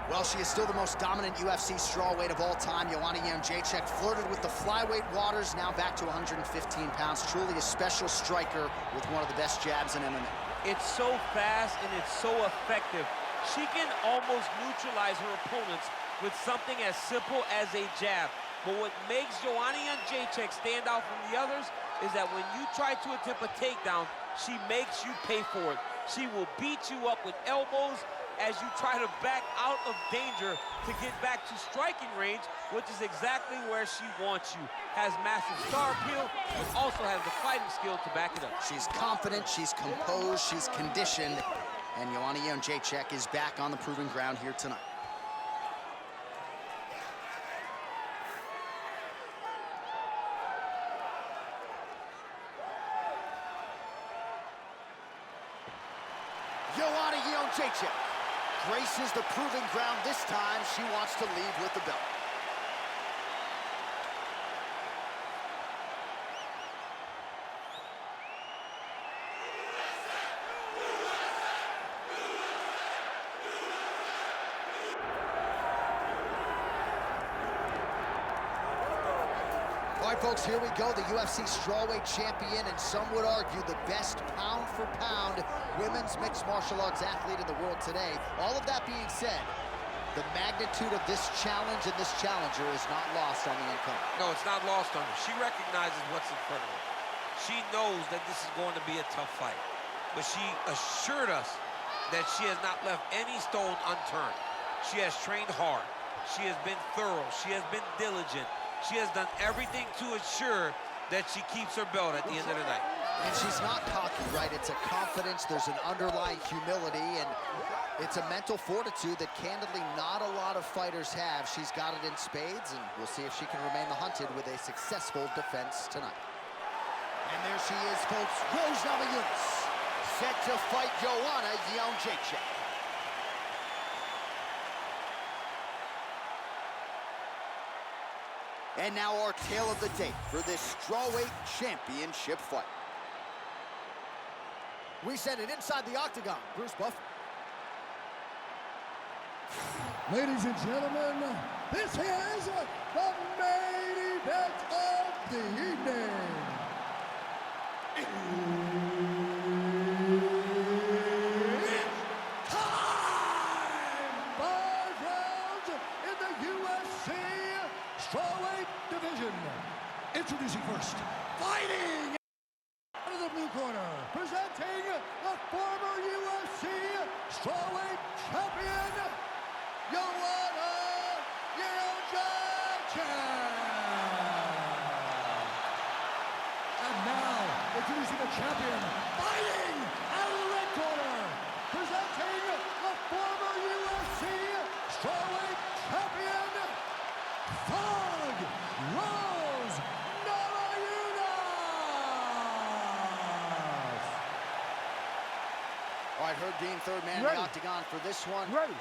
Well, she is still the most dominant UFC strawweight of all time. Joanna Jedrzejczyk flirted with the flyweight waters, now back to 115 pounds. Truly a special striker with one of the best jabs in MMA. It's so fast and it's so effective. She can almost neutralize her opponents with something as simple as a jab. But what makes Joanna Jedrzejczyk stand out from the others is that when you try to attempt a takedown, she makes you pay for it. She will beat you up with elbows as you try to back out of danger to get back to striking range, which is exactly where she wants you. Has massive star appeal, but also has the fighting skill to back it up. She's confident, she's composed, she's conditioned, and Joanna Jedrzejczyk is back on the proving ground here tonight. Joanna Jedrzejczyk graces the proving ground this time. She wants to leave with the belt. All right, folks, here we go. The UFC strawweight champion, and some would argue the best pound-for-pound women's mixed martial arts athlete in the world today. All of that being said, the magnitude of this challenge and this challenger is not lost on the incomer. No, it's not lost on her. She recognizes what's in front of her. She knows that this is going to be a tough fight. But she assured us that she has not left any stone unturned. She has trained hard. She has been thorough. She has been diligent. She has done everything to ensure that she keeps her belt at the end of the night. And she's not cocky, right? It's a confidence, there's an underlying humility, and it's a mental fortitude that candidly not a lot of fighters have. She's got it in spades, and we'll see if she can remain the hunted with a successful defense tonight. And there she is, folks, Namajuns, set to fight Joanna Jedrzejczyk. And now our tale of the tape for this strawweight championship fight. We send it inside the octagon. Bruce Buffer. Ladies and gentlemen, this is the main event of the evening. It's time! 5 rounds in the UFC strawweight division. Introducing first, fighting out of the blue corner, presenting the former UFC strawweight champion, Joanna Jedrzejczyk. And now, introducing the champion, fighting out of the red corner, presenting the former UFC strawweight champion, Rose Namajuns. All right, Herb Dean, third man in the octagon for this one. Ready.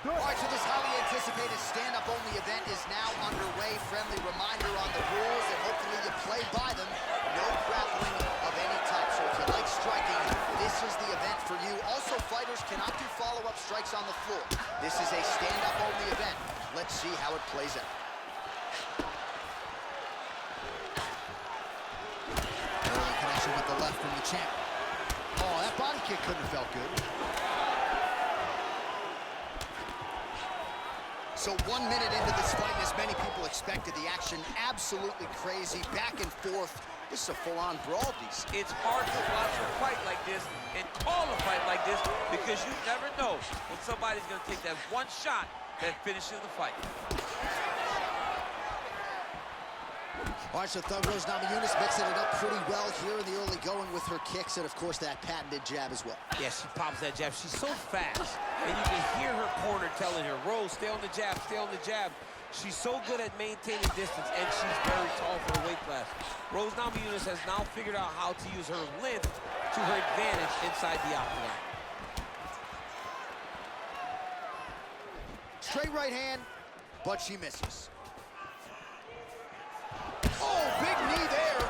All right, so this highly anticipated stand-up-only event is now underway. Friendly reminder on the rules, and hopefully you play by them. No grappling of any type. So if you like striking, this is the event for you. Also, fighters cannot do follow-up strikes on the floor. This is a stand-up-only event. Let's see how it plays out. Early connection with the left from the champ. Oh, that body kick couldn't have felt good. So 1 minute into this fight, and as many people expected, the action absolutely crazy, back and forth. This is a full-on brawl, DC. It's hard to watch a fight like this and call a fight like this because you never know when somebody's going to take that one shot that finishes the fight. All right, so Rose Namajuns mixing it up pretty well here in the early going with her kicks and, of course, that patented jab as well. Yeah, she pops that jab. She's so fast, and you can hear her corner telling her, Rose, stay on the jab, stay on the jab. She's so good at maintaining distance, and she's very tall for her weight class. Rose Namajuns has now figured out how to use her length to her advantage inside the octagon. Straight right hand, but she misses. Oh, big knee there.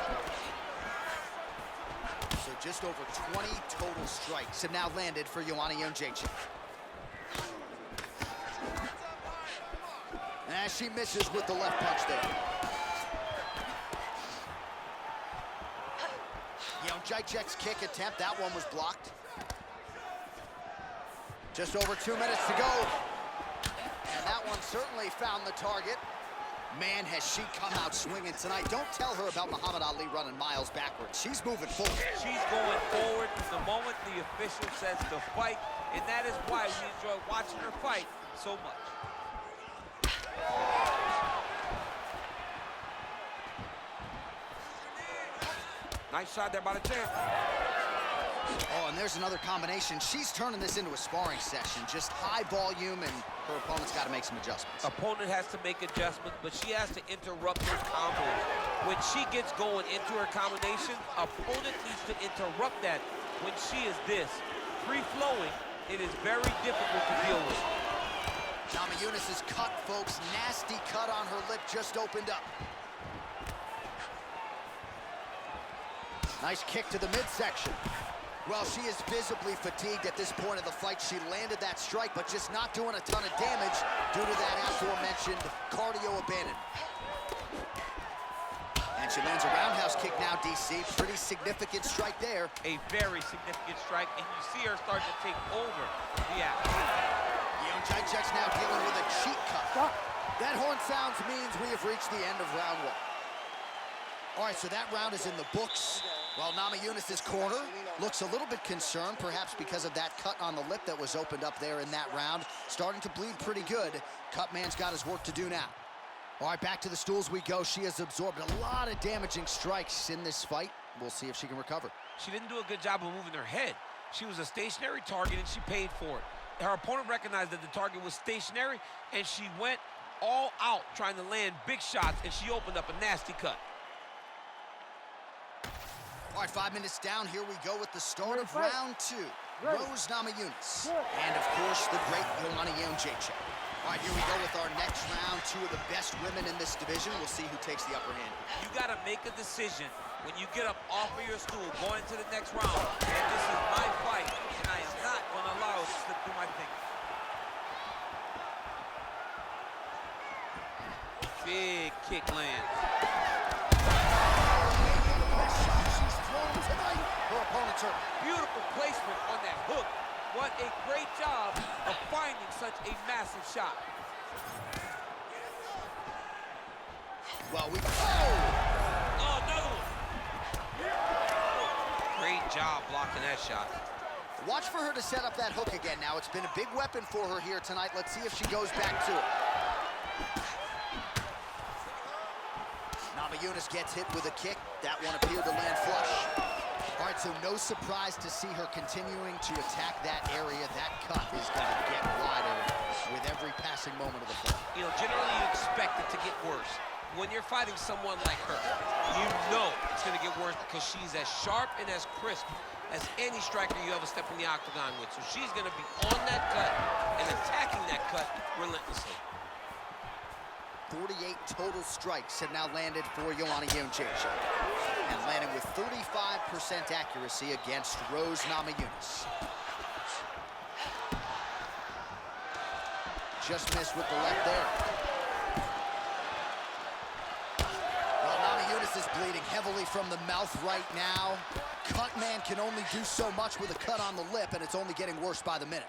So just over 20 total strikes have now landed for Joanna Jedrzejczyk. And she misses with the left punch there. Jedrzejczyk's kick attempt, that one was blocked. Just over 2 minutes to go. And that one certainly found the target. Man, has she come out swinging tonight. Don't tell her about Muhammad Ali running miles backwards. She's moving forward. She's going forward from the moment the official says to fight, and that is why we enjoy watching her fight so much. Nice shot there by the champ. Oh, and there's another combination. She's turning this into a sparring session. Just high volume, and her opponent's got to make some adjustments. Opponent has to make adjustments, but she has to interrupt her combos. When she gets going into her combination, opponent needs to interrupt that. When she is this, free-flowing, it is very difficult to deal with. Namajuns' cut, folks. Nasty cut on her lip just opened up. Nice kick to the midsection. Well, she is visibly fatigued at this point of the fight. She landed that strike, but just not doing a ton of damage due to that aforementioned cardio abandonment. And she lands a roundhouse kick now, DC. Pretty significant strike there. A very significant strike, and you see her starting to take over the action. Jedrzejczyk's now dealing with a cheek cut. That horn sounds means we have reached the end of round one. All right, so that round is in the books. While Namajuns' corner looks a little bit concerned, perhaps because of that cut on the lip that was opened up there in that round. Starting to bleed pretty good. Cutman's got his work to do now. All right, back to the stools we go. She has absorbed a lot of damaging strikes in this fight. We'll see if she can recover. She didn't do a good job of moving her head. She was a stationary target, and she paid for it. Her opponent recognized that the target was stationary, and she went all out trying to land big shots, and she opened up a nasty cut. All right, 5 minutes down. Here we go with the start of round two. Rose Namajuns. And, of course, the great Joanna Jedrzejczyk. All right, here we go with our next round. Two of the best women in this division. We'll see who takes the upper hand. You got to make a decision when you get up off of your stool going into the next round. And this is my fight, and I am not going to allow it to slip through my fingers. Big kick lands. Her opponent's hurt. Beautiful placement on that hook. What a great job of finding such a massive shot. Well, Oh, another one. Great job blocking that shot. watch for her to set up that hook again now. It's been a big weapon for her here tonight. Let's see if she goes back to it. Namajuns gets hit with a kick. That one appeared to land flush. All right, so no surprise to see her continuing to attack that area. That cut is going to get wider with every passing moment of the fight. You know, generally you expect it to get worse. When you're fighting someone like her, you know it's going to get worse because she's as sharp and as crisp as any striker you ever step in the octagon with. So she's going to be on that cut and attacking that cut relentlessly. 48 total strikes have now landed for Joanna Jedrzejczyk. And landing with 35% accuracy against Rose Namajuns. Just missed with the left there. Well, Namajuns is bleeding heavily from the mouth right now. Cutman can only do so much with a cut on the lip, and it's only getting worse by the minute.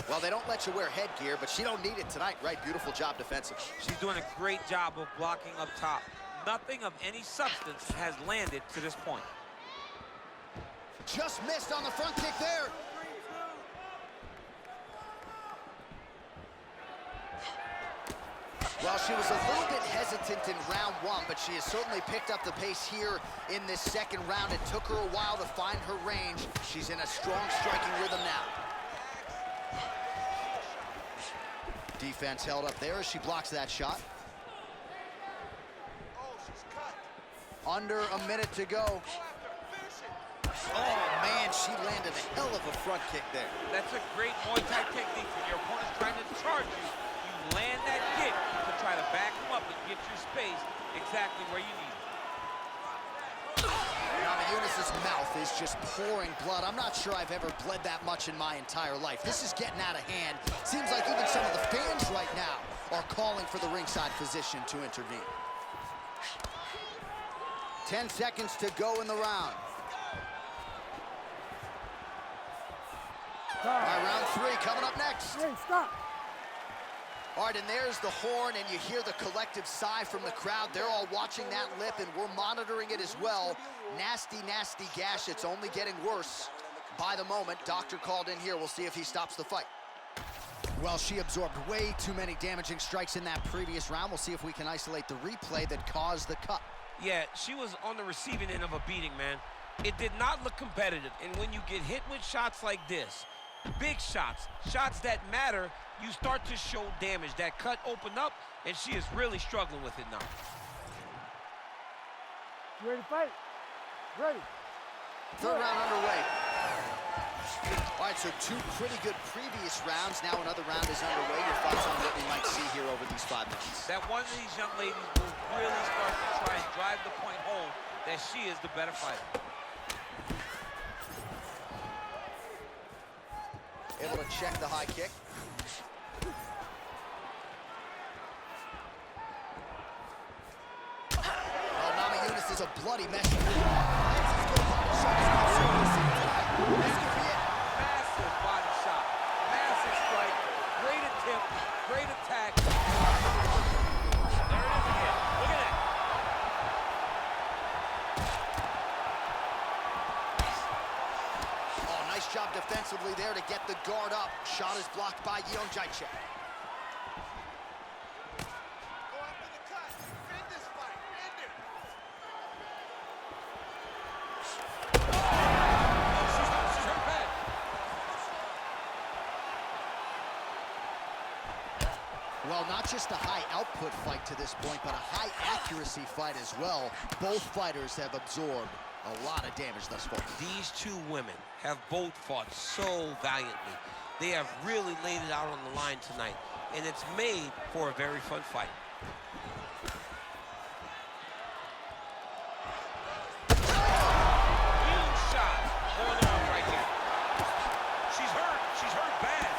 Well, they don't let you wear headgear, but she don't need it tonight, right? Beautiful job defensively. She's doing a great job of blocking up top. Nothing of any substance has landed to this point. Just missed on the front kick there. Well, she was a little bit hesitant in round one, but she has certainly picked up the pace here in this second round. It took her a while to find her range. She's in a strong striking rhythm now. Defense held up there as she blocks that shot. Under a minute to go. Oh, man, she landed a hell of a front kick there. That's a great Muay Thai technique. When your opponent's trying to charge you, you land that kick to try to back them up and get your space exactly where you need it. Namajuns' mouth is just pouring blood. I'm not sure I've ever bled that much in my entire life. This is getting out of hand. Seems like even some of the fans right now are calling for the ringside physician to intervene. 10 seconds to go in the round. All right, round 3 coming up next. Hey, stop. All right, and there's the horn, and you hear the collective sigh from the crowd. They're all watching that lip, and we're monitoring it as well. Nasty, nasty gash. It's only getting worse by the moment. Doctor called in here. We'll see if he stops the fight. Well, she absorbed way too many damaging strikes in that previous round. We'll see if we can isolate the replay that caused the cut. Yeah, she was on the receiving end of a beating, man. It did not look competitive, and when you get hit with shots like this, big shots, shots that matter, you start to show damage. That cut opened up, and she is really struggling with it now. You ready to fight? Ready. Third round underway. All right, so 2 pretty good previous rounds. Now another round is underway. Your thoughts on what we might see here over these 5 minutes? That one of these young ladies will really start to try and drive the point home that she is the better fighter. Able to check the high kick. Well, Namajuns is a bloody mess. This could be it. Massive body shot, massive strike, great attempt, great attack. There it is again. Look at that. Oh, nice job defensively there to get the guard up. Shot is blocked by Jedrzejczyk. Well, not just a high output fight to this point, but a high accuracy fight as well. Both fighters have absorbed a lot of damage thus far. These 2 women have both fought so valiantly. They have really laid it out on the line tonight, and it's made for a very fun fight. Huge shot going on right here. She's hurt bad.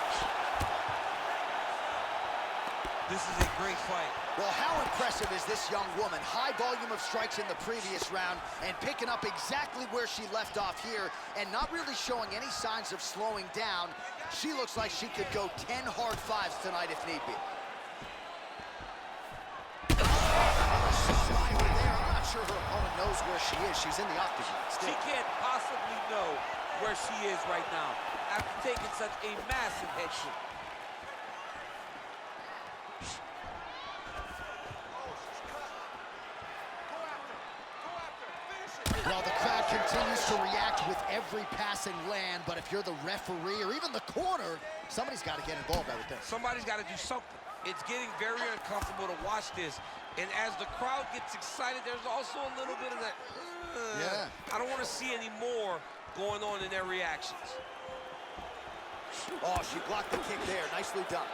This is a great fight. Well, how impressive is this young woman? High volume of strikes in the previous round and picking up exactly where she left off here and not really showing any signs of slowing down. She looks like she could go 10 hard 5s tonight if need be. I'm not sure her opponent knows where she is. She's in the octagon still. She can't possibly know where she is right now after taking such a massive head kick. Well, the crowd continues to react with every passing land, but if you're the referee or even the corner, somebody's got to get involved, I would think. Somebody's got to do something. It's getting very uncomfortable to watch this, and as the crowd gets excited, there's also a little bit of that, yeah. I don't want to see any more going on in their reactions. Oh, she blocked the kick there. Nicely done.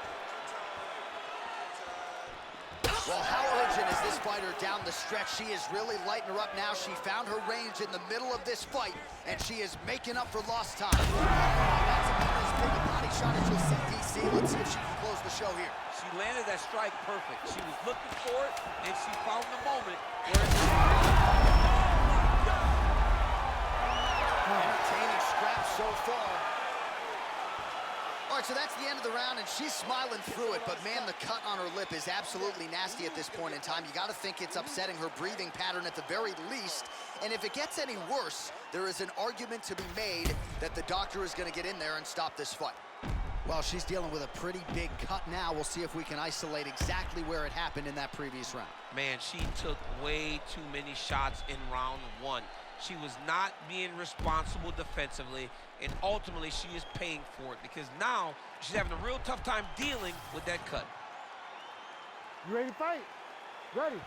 Well, how urgent is this fighter down the stretch? She is really lighting her up now. She found her range in the middle of this fight, and she is making up for lost time. That's about as big a body shot as you'll see, DC. Let's see if she can close the show here. She landed that strike perfect. She was looking for it, and she found the moment where it's... Entertaining scraps so far. All right, so that's the end of the round, and she's smiling through it, but man, the cut on her lip is absolutely nasty at this point in time. You got to think it's upsetting her breathing pattern at the very least, and if it gets any worse, there is an argument to be made that the doctor is going to get in there and stop this fight. Well, she's dealing with a pretty big cut now. We'll see if we can isolate exactly where it happened in that previous round. Man, she took way too many shots in round 1. She was not being responsible defensively, and ultimately she is paying for it because now she's having a real tough time dealing with that cut. You ready to fight? Ready.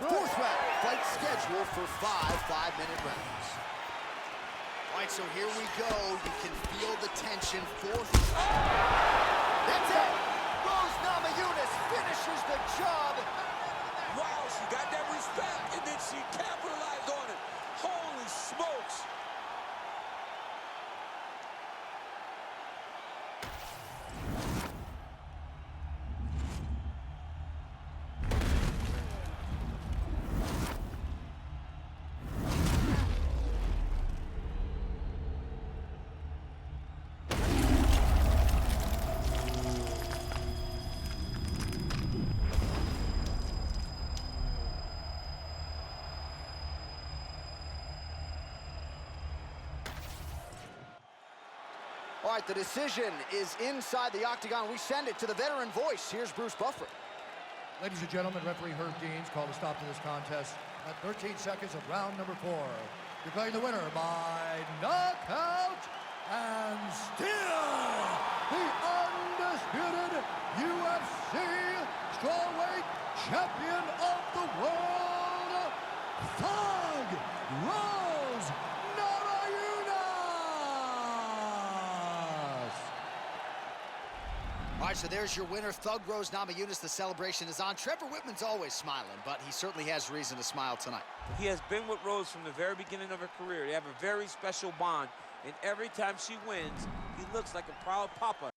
Fourth round, fight scheduled for 5 5-minute rounds. All right, so here we go. You can feel the tension. Fourth. That's it. Rose Namajuns finishes the job. Wow, she got that respect, and then she capitalized on it. Holy right, the decision is inside the octagon. We send it to the veteran voice. Here's Bruce Buffer. Ladies and gentlemen, referee Herb Deans called a stop to this contest at 13 seconds of round number 4. Declaring the winner by knockout and still the undisputed UFC strawweight champion of the world, Thug Rose Namajuns. All right, so there's your winner, Thug Rose Namajuns. The celebration is on. Trevor Whitman's always smiling, but he certainly has reason to smile tonight. He has been with Rose from the very beginning of her career. They have a very special bond, and every time she wins, he looks like a proud papa.